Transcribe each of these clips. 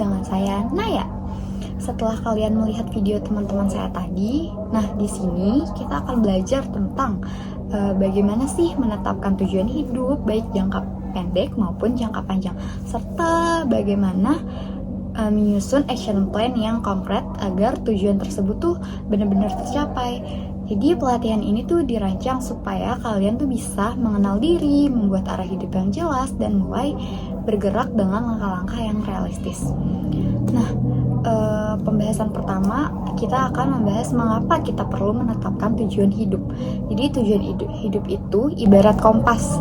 dengan saya Naya. Setelah kalian melihat video teman-teman saya tadi, nah di sini kita akan belajar tentang bagaimana sih menetapkan tujuan hidup baik jangka pendek maupun jangka panjang, serta bagaimana menyusun action plan yang konkret agar tujuan tersebut tuh benar-benar tercapai. Jadi pelatihan ini tuh dirancang supaya kalian tuh bisa mengenal diri, membuat arah hidup yang jelas, dan mulai bergerak dengan langkah-langkah yang realistis. Nah, pembahasan pertama kita akan membahas mengapa kita perlu menetapkan tujuan hidup. Jadi tujuan hidup itu ibarat kompas.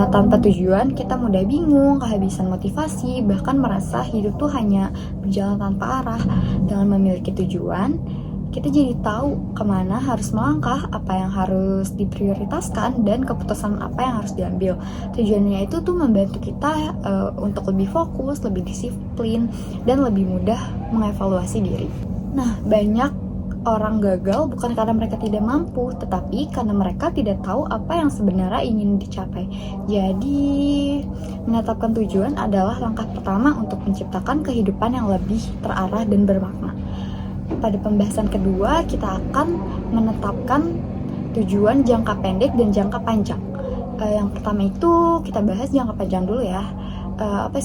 Tanpa tujuan kita mudah bingung, kehabisan motivasi, bahkan merasa hidup tuh hanya berjalan tanpa arah. Dengan memiliki tujuan, kita jadi tahu kemana harus melangkah, apa yang harus diprioritaskan, dan keputusan apa yang harus diambil. Tujuannya itu tuh membantu kita untuk lebih fokus, lebih disiplin, dan lebih mudah mengevaluasi diri. Nah, banyak orang gagal bukan karena mereka tidak mampu, tetapi karena mereka tidak tahu apa yang sebenarnya ingin dicapai. Jadi, menetapkan tujuan adalah langkah pertama untuk menciptakan kehidupan yang lebih terarah dan bermakna. Pada pembahasan kedua, kita akan menetapkan tujuan jangka pendek dan jangka panjang. Yang pertama itu kita bahas jangka panjang dulu ya. Apa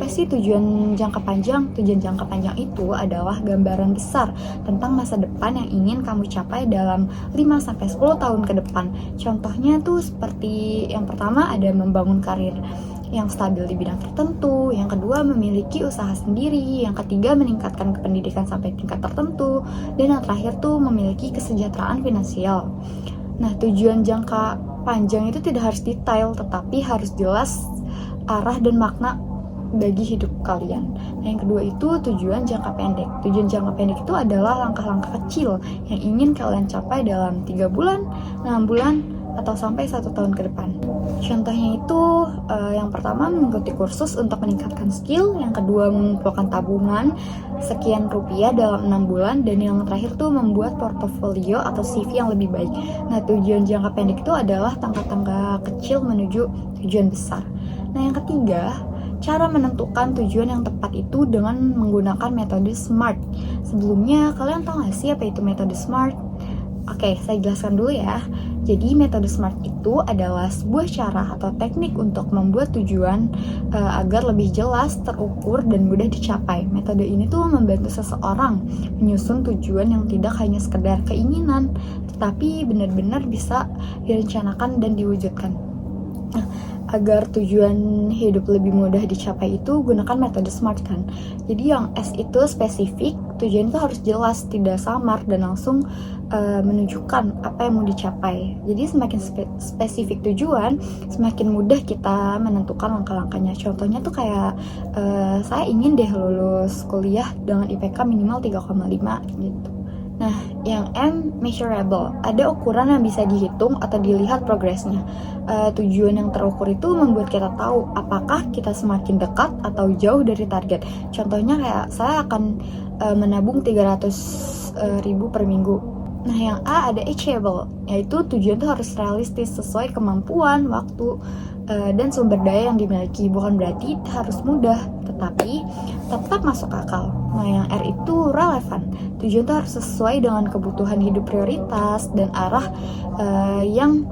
sih tujuan jangka panjang? Tujuan jangka panjang itu adalah gambaran besar tentang masa depan yang ingin kamu capai dalam 5-10 tahun ke depan. Contohnya tuh seperti yang pertama ada membangun karir yang stabil di bidang tertentu, yang kedua memiliki usaha sendiri, yang ketiga meningkatkan pendidikan sampai tingkat tertentu, dan yang terakhir tuh memiliki kesejahteraan finansial. Nah, tujuan jangka panjang itu tidak harus detail, tetapi harus jelas arah dan makna bagi hidup kalian. Nah, yang kedua itu tujuan jangka pendek. Tujuan jangka pendek itu adalah langkah-langkah kecil yang ingin kalian capai dalam 3 bulan, 6 bulan, atau sampai 1 tahun ke depan. Contohnya itu yang pertama mengikuti kursus untuk meningkatkan skill, yang kedua mengumpulkan tabungan sekian rupiah dalam 6 bulan, dan yang terakhir tuh membuat portofolio atau CV yang lebih baik. Nah, tujuan jangka pendek itu adalah tangga-tangga kecil menuju tujuan besar. Nah, yang ketiga, cara menentukan tujuan yang tepat itu dengan menggunakan metode SMART. Sebelumnya, kalian tahu nggak sih apa itu metode SMART? Oke, saya jelaskan dulu ya. Jadi metode SMART itu adalah sebuah cara atau teknik untuk membuat tujuan agar lebih jelas, terukur, dan mudah dicapai. Metode ini tuh membantu seseorang menyusun tujuan yang tidak hanya sekedar keinginan, tetapi benar-benar bisa direncanakan dan diwujudkan. Nah, agar tujuan hidup lebih mudah dicapai itu gunakan metode SMART kan. Jadi yang S itu spesifik, tujuan itu harus jelas, tidak samar, dan langsung menunjukkan apa yang mau dicapai. Jadi semakin spesifik tujuan, semakin mudah kita menentukan langkah-langkahnya. Contohnya tuh kayak saya ingin deh lulus kuliah dengan IPK minimal 3,5 gitu. Nah, yang M, measurable. Ada ukuran yang bisa dihitung atau dilihat progresnya. Tujuan yang terukur itu membuat kita tahu apakah kita semakin dekat atau jauh dari target. Contohnya kayak saya akan menabung 300.000 per minggu. Nah, yang A ada achievable, yaitu tujuan itu harus realistis sesuai kemampuan, waktu, dan sumber daya yang dimiliki. Bukan berarti harus mudah, tetapi tetap masuk akal. Nah, yang R itu relevan. Tujuan itu harus sesuai dengan kebutuhan hidup prioritas dan arah yang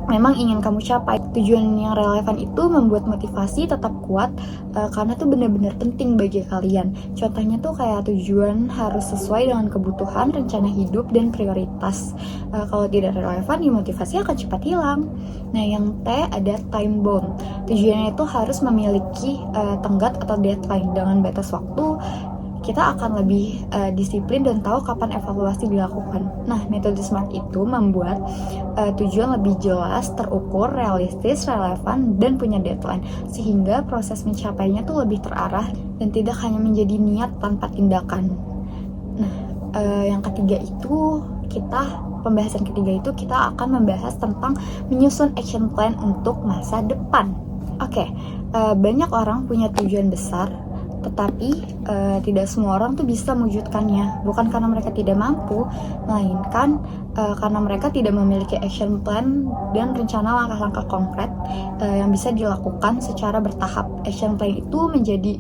memang ingin kamu capai. Tujuan yang relevan itu membuat motivasi tetap kuat karena itu benar-benar penting bagi kalian. Contohnya tuh kayak tujuan harus sesuai dengan kebutuhan, rencana hidup, dan prioritas. Kalau tidak relevan, ya motivasi akan cepat hilang. Nah, yang T ada time bound. Tujuannya itu harus memiliki tenggat atau deadline. Dengan batas waktu, kita akan lebih disiplin dan tahu kapan evaluasi dilakukan. Nah, metode SMART itu membuat tujuan lebih jelas, terukur, realistis, relevan, dan punya deadline, sehingga proses mencapainya tuh lebih terarah dan tidak hanya menjadi niat tanpa tindakan. Nah, yang ketiga itu pembahasan ketiga itu kita akan membahas tentang menyusun action plan untuk masa depan. Oke, banyak orang punya tujuan besar, Tetapi tidak semua orang tuh bisa mewujudkannya, bukan karena mereka tidak mampu, melainkan karena mereka tidak memiliki action plan dan rencana langkah-langkah konkret yang bisa dilakukan secara bertahap. Action plan itu menjadi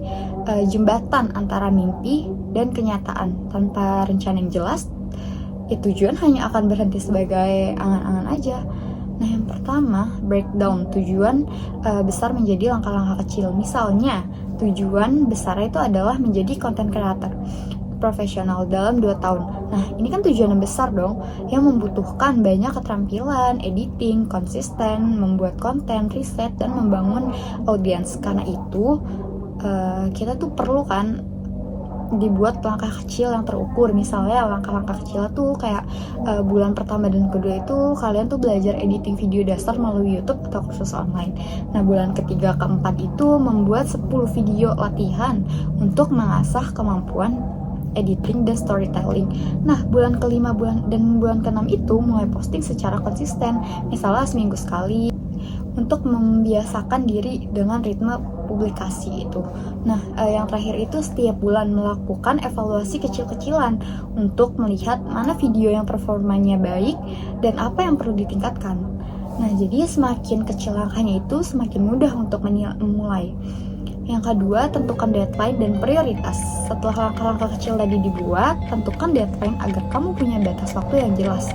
jembatan antara mimpi dan kenyataan. Tanpa rencana yang jelas, tujuan hanya akan berhenti sebagai angan-angan aja. Nah, yang pertama, breakdown tujuan besar menjadi langkah-langkah kecil. Misalnya, tujuan besar itu adalah menjadi content creator profesional dalam 2 tahun. Nah, ini kan tujuan yang besar dong, yang membutuhkan banyak keterampilan, editing, konsisten, membuat konten, riset, dan membangun audiens. Karena itu, kita tuh perlu kan dibuat langkah kecil yang terukur. Misalnya langkah-langkah kecil tuh kayak bulan pertama dan kedua itu kalian tuh belajar editing video dasar melalui YouTube atau kursus online. Nah, bulan ketiga keempat itu membuat 10 video latihan untuk mengasah kemampuan editing dan storytelling. Nah, bulan kelima dan bulan keenam itu mulai posting secara konsisten, misalnya seminggu sekali, untuk membiasakan diri dengan ritme publikasi itu. Nah, yang terakhir itu setiap bulan melakukan evaluasi kecil-kecilan untuk melihat mana video yang performanya baik dan apa yang perlu ditingkatkan. Nah, jadi semakin kecil langkahnya itu semakin mudah untuk memulai. Yang kedua, tentukan deadline dan prioritas. Setelah langkah-langkah kecil tadi dibuat, tentukan deadline agar kamu punya batas waktu yang jelas.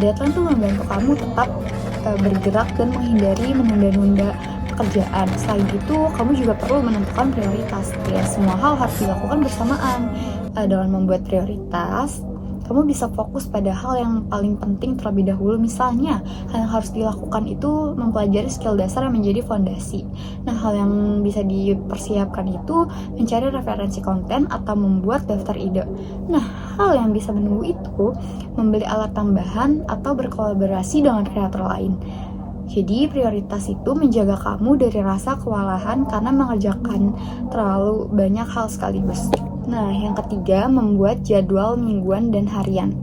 Deadline tuh membantu kamu tetap bergerak dan menghindari menunda-nunda pekerjaan. Selain itu, kamu juga perlu menentukan prioritas. Ya, semua hal harus dilakukan bersamaan. Dalam membuat prioritas, kamu bisa fokus pada hal yang paling penting terlebih dahulu. Misalnya, hal yang harus dilakukan itu mempelajari skill dasar yang menjadi fondasi. Nah, hal yang bisa dipersiapkan itu mencari referensi konten atau membuat daftar ide. Nah, hal yang bisa menunggu itu membeli alat tambahan atau berkolaborasi dengan kreator lain. Jadi prioritas itu menjaga kamu dari rasa kewalahan karena mengerjakan terlalu banyak hal sekaligus. Nah, yang ketiga, membuat jadwal mingguan dan harian.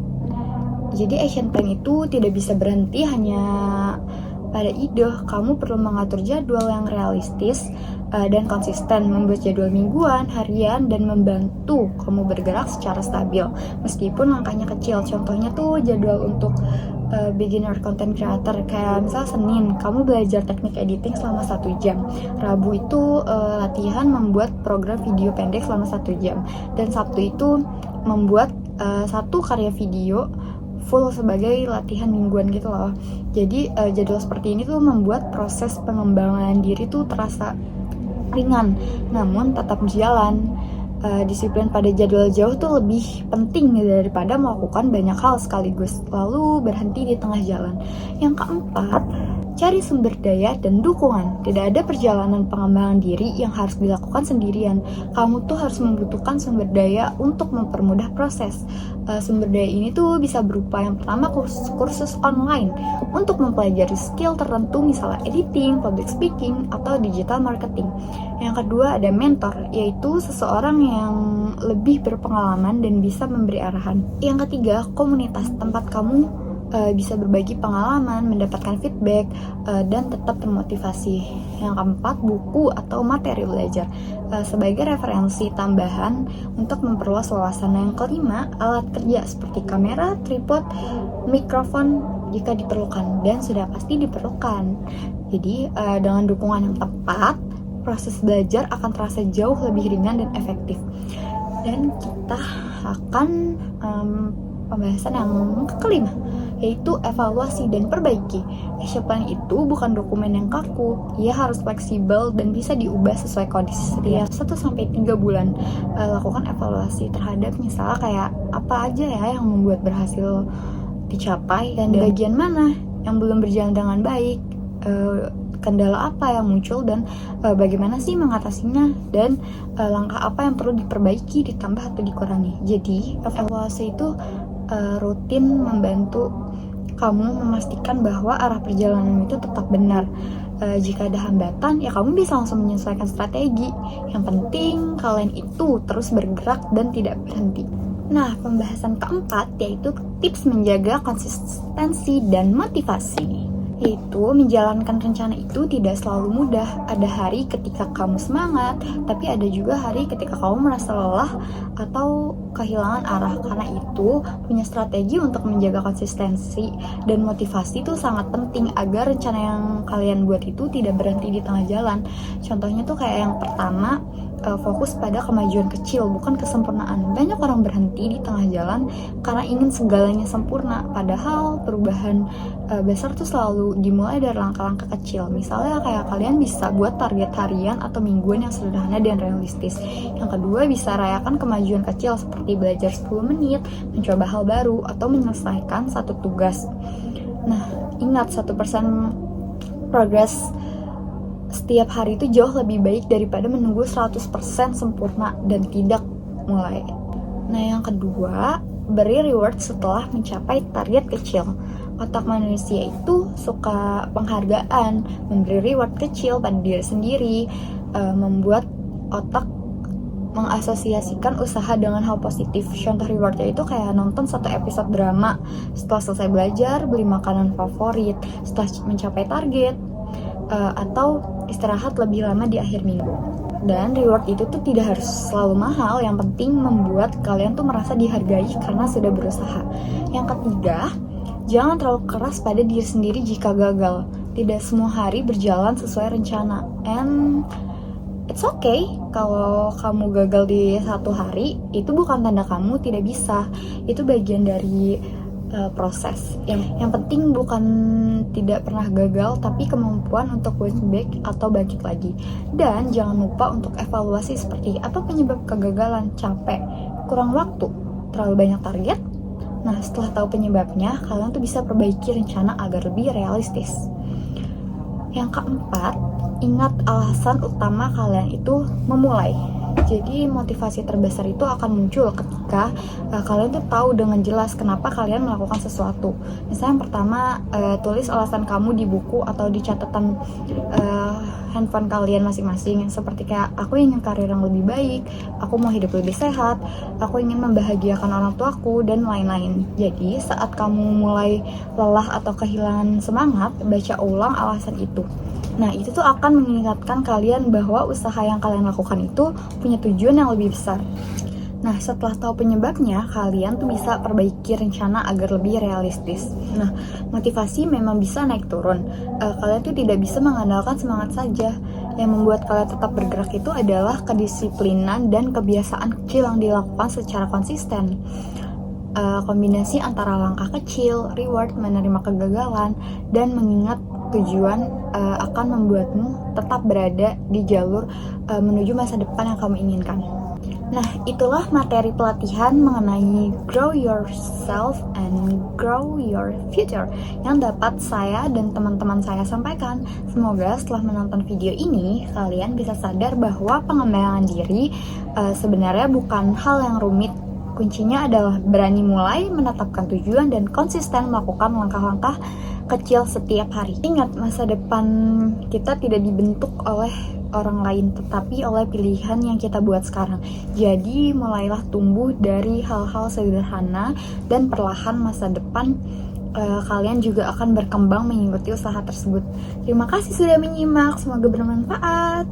Jadi action plan itu tidak bisa berhenti hanya pada ide. Kamu perlu mengatur jadwal yang realistis dan konsisten, membuat jadwal mingguan, harian, dan membantu kamu bergerak secara stabil. Meskipun langkahnya kecil, contohnya tuh jadwal untuk beginner content creator, kayak misal Senin kamu belajar teknik editing selama 1 jam, Rabu itu latihan membuat program video pendek selama 1 jam, dan Sabtu itu membuat 1 karya video full sebagai latihan mingguan gitu loh. Jadi jadwal seperti ini tuh membuat proses pengembangan diri tuh terasa ringan namun tetap berjalan. Disiplin pada jadwal jauh tuh lebih penting daripada melakukan banyak hal sekaligus lalu berhenti di tengah jalan. Yang keempat, cari sumber daya dan dukungan. Tidak ada perjalanan pengembangan diri yang harus dilakukan sendirian. Kamu tuh harus membutuhkan sumber daya untuk mempermudah proses. Sumber daya ini tuh bisa berupa yang pertama kursus online untuk mempelajari skill tertentu, misalnya editing, public speaking, atau digital marketing. Yang kedua ada mentor, yaitu seseorang yang lebih berpengalaman dan bisa memberi arahan. Yang ketiga, komunitas, tempat kamu bisa berbagi pengalaman, mendapatkan feedback, dan tetap termotivasi. Yang keempat, buku atau materi belajar sebagai referensi tambahan untuk memperluas wawasan. Yang kelima, alat kerja seperti kamera, tripod, mikrofon jika diperlukan, dan sudah pasti diperlukan. Jadi dengan dukungan yang tepat, proses belajar akan terasa jauh lebih ringan dan efektif. Dan kita akan pembahasan yang kelima, yaitu evaluasi dan perbaiki. Action plan itu bukan dokumen yang kaku, ia harus fleksibel dan bisa diubah sesuai kondisi. Setiap 1-3 bulan lakukan evaluasi terhadap misalnya kayak apa aja ya yang membuat berhasil dicapai, dan bagian mana yang belum berjalan dengan baik, kendala apa yang muncul, dan bagaimana sih mengatasinya, dan langkah apa yang perlu diperbaiki, ditambah atau dikurangi. Jadi evaluasi itu rutin membantu kamu memastikan bahwa arah perjalanan itu tetap benar. Jika ada hambatan, ya kamu bisa langsung menyesuaikan strategi. Yang penting kalian itu terus bergerak dan tidak berhenti. Nah, pembahasan keempat yaitu tips menjaga konsistensi dan motivasi. yaitu menjalankan rencana itu tidak selalu mudah. Ada hari ketika kamu semangat, tapi ada juga hari ketika kamu merasa lelah atau kehilangan arah. Karena itu, punya strategi untuk menjaga konsistensi dan motivasi itu sangat penting agar rencana yang kalian buat itu tidak berhenti di tengah jalan. Contohnya tuh kayak yang pertama, fokus pada kemajuan kecil, bukan kesempurnaan. Banyak orang berhenti di tengah jalan karena ingin segalanya sempurna, padahal perubahan besar tuh selalu dimulai dari langkah-langkah kecil. Misalnya kayak kalian bisa buat target harian atau mingguan yang sederhana dan realistis. Yang kedua, bisa rayakan kemajuan kecil seperti belajar 10 menit, mencoba hal baru, atau menyelesaikan satu tugas. Nah, ingat 1% progress setiap hari itu jauh lebih baik daripada menunggu 100% sempurna dan tidak mulai. Nah, yang kedua, beri reward setelah mencapai target kecil. Otak manusia itu suka penghargaan, memberi reward kecil pada diri sendiri, membuat otak mengasosiasikan usaha dengan hal positif. Contoh rewardnya itu kayak nonton satu episode drama, setelah selesai belajar, beli makanan favorit, setelah mencapai target, atau istirahat lebih lama di akhir minggu. Dan reward itu tuh tidak harus selalu mahal, yang penting membuat kalian tuh merasa dihargai karena sudah berusaha. Yang ketiga, jangan terlalu keras pada diri sendiri jika gagal. Tidak semua hari berjalan sesuai rencana, and it's okay kalau kamu gagal di satu hari. Itu bukan tanda kamu tidak bisa, itu bagian dari proses. Yang penting bukan tidak pernah gagal, tapi kemampuan untuk bounce back atau bangkit lagi. Dan jangan lupa untuk evaluasi seperti apa penyebab kegagalan: capek, kurang waktu, terlalu banyak target. Nah, setelah tahu penyebabnya, kalian tuh bisa perbaiki rencana agar lebih realistis. Yang keempat, ingat alasan utama kalian itu memulai. Jadi motivasi terbesar itu akan muncul ketika kalian tuh tahu dengan jelas kenapa kalian melakukan sesuatu. Misalnya yang pertama, tulis alasan kamu di buku atau di catatan handphone kalian masing-masing. Seperti kayak, aku ingin karir yang lebih baik, aku mau hidup lebih sehat, aku ingin membahagiakan orang tuaku, dan lain-lain. Jadi saat kamu mulai lelah atau kehilangan semangat, baca ulang alasan itu. Nah, itu tuh akan mengingatkan kalian bahwa usaha yang kalian lakukan itu punya tujuan yang lebih besar. Nah, setelah tahu penyebabnya, kalian tuh bisa perbaiki rencana agar lebih realistis. Nah, motivasi memang bisa naik turun. Kalian tuh tidak bisa mengandalkan semangat saja. Yang membuat kalian tetap bergerak itu adalah kedisiplinan dan kebiasaan kecil yang dilakukan secara konsisten. Kombinasi antara langkah kecil, reward, menerima kegagalan, dan mengingat tujuan akan membuatmu tetap berada di jalur menuju masa depan yang kamu inginkan. Nah, itulah materi pelatihan mengenai grow yourself and grow your future yang dapat saya dan teman-teman saya sampaikan. Semoga setelah menonton video ini, kalian bisa sadar bahwa pengembangan diri sebenarnya bukan hal yang rumit. Kuncinya adalah berani mulai, menetapkan tujuan, dan konsisten melakukan langkah-langkah kecil setiap hari. Ingat, masa depan kita tidak dibentuk oleh orang lain, tetapi oleh pilihan yang kita buat sekarang. Jadi, mulailah tumbuh dari hal-hal sederhana, dan perlahan masa depan kalian juga akan berkembang mengikuti usaha tersebut. Terima kasih sudah menyimak, semoga bermanfaat.